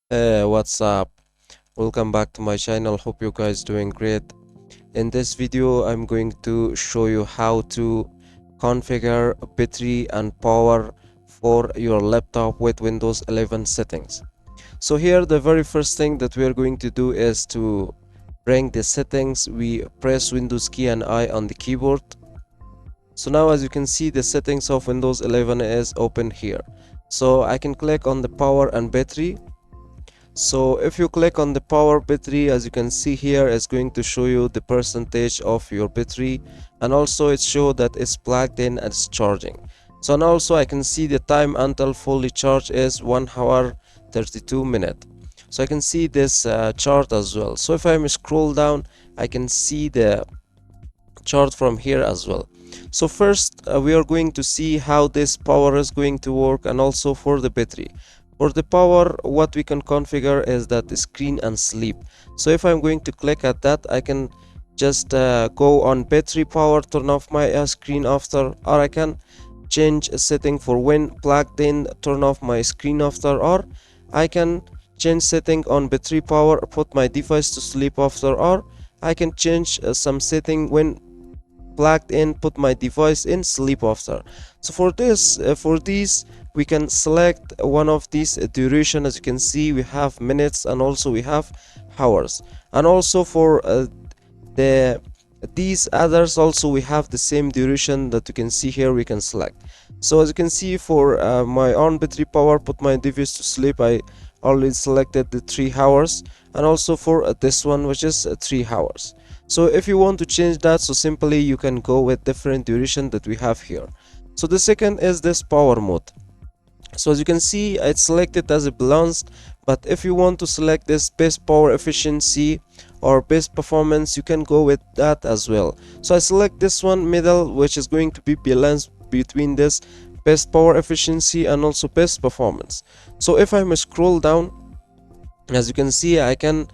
What's up? Welcome back to my channel. Hope you guys doing great. In this video, I'm going to show you how to configure battery and power for your laptop with Windows 11 settings. So here, the very first thing that we are going to do is to bring the settings. We press Windows key and I on the keyboard. So now, as you can see, the settings of Windows 11 is open here. So I can click on the power and battery. So if you click on the power battery, as you can see here, it's going to show you the percentage of your battery, and also it shows that it's plugged in and it's charging. So and also I can see the time until fully charged is 1 hour 32 minutes. So I can see this chart as well. So if I scroll down, I can see the chart from here as well. So first we are going to see how this power is going to work, and also for the battery. For the power, what we can configure is that screen and sleep. So if I'm going to click at that, I can just go on battery power, turn off my screen after, or I can change a setting for when plugged in, turn off my screen after, or I can change setting on battery power, put my device to sleep after, or I can change some setting when plugged in, put my device in sleep after. So for this for these we can select one of these duration. As you can see, we have minutes and also we have hours, and also for the these others also we have the same duration that you can see here. We can select. So as you can see, for my on battery power, put my device to sleep, I already selected the 3 hours, and also for this one, which is 3 hours. So if you want to change that, so simply you can go with different duration that we have here. So the second is this power mode. So as you can see, it's selected as a balanced, but if you want to select this best power efficiency or best performance, you can go with that as well. So I select this one middle, which is going to be balanced between this best power efficiency and also best performance. So if I scroll down, as you can see, I can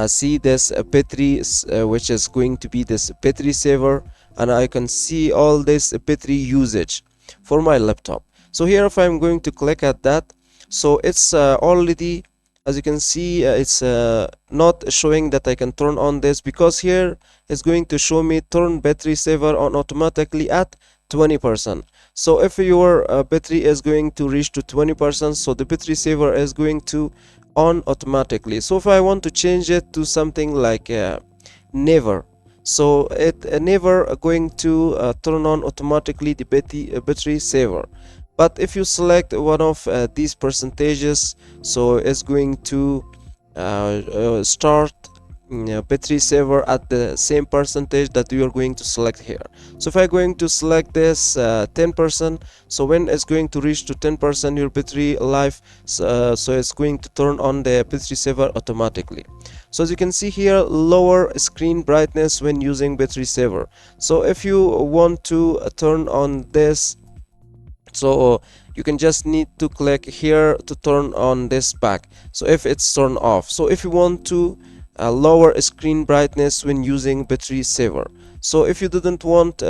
see this battery, which is going to be this battery saver, and I can see all this battery usage for my laptop. So here, if I'm going to click at that, so it's already, as you can see, it's not showing that I can turn on this, because here it's going to show me turn battery saver on automatically at 20%. So if your battery is going to reach to 20%, so the battery saver is going to on automatically. So if I want to change it to something like never, so it never going to turn on automatically the battery saver. But if you select one of these percentages, so it's going to start battery saver at the same percentage that you are going to select here. So if I'm going to select this 10%, so when it's going to reach to 10% your battery life, so it's going to turn on the battery saver automatically. So as you can see here, lower screen brightness when using battery saver. So if you want to turn on this, so you can just need to click here to turn on this back, so if it's turned off. So if you want to lower screen brightness when using battery saver, so if you didn't want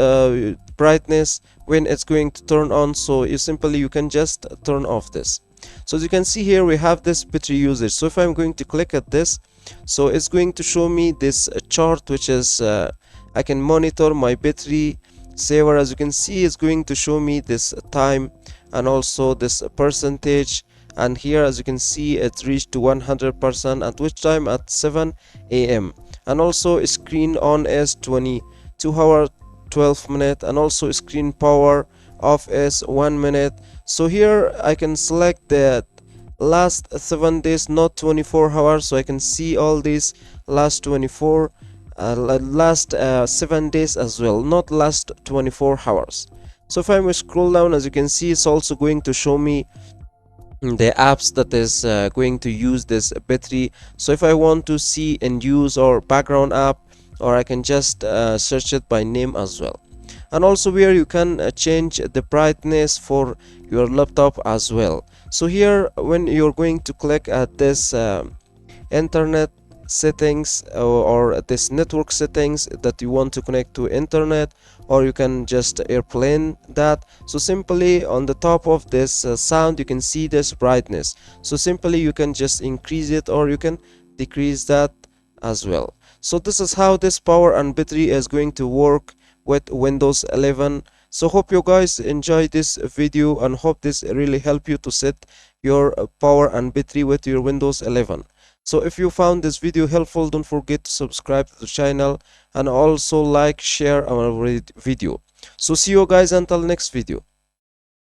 brightness when it's going to turn on, so you can just turn off this. So as you can see here, we have this battery usage. So if I'm going to click at this, so it's going to show me this chart, which is I can monitor my battery saver. As you can see, it's going to show me this time and also this percentage, and here as you can see, it reached to 100% at which time, at 7 a.m. and also screen on is 22 hour 12 minute, and also screen power off is 1 minute. So here I can select the last 7 days, not 24 hours, so I can see all these last 24 last 7 days as well, not last 24 hours. So if I scroll down, as you can see, it's also going to show me the apps that is going to use this battery. So if I want to see end use or background app, or I can just search it by name as well. And also where you can change the brightness for your laptop as well. So here, when you're going to click at this internet settings, or this network settings that you want to connect to internet, or you can just airplane that. So simply on the top of this sound you can see this brightness, so simply you can just increase it or you can decrease that as well. So this is how this power and battery is going to work with Windows 11. So hope you guys enjoy this video and hope this really help you to set your power and battery with your Windows 11. So if you found this video helpful, don't forget to subscribe to the channel and also like, share our video. So see you guys until next video.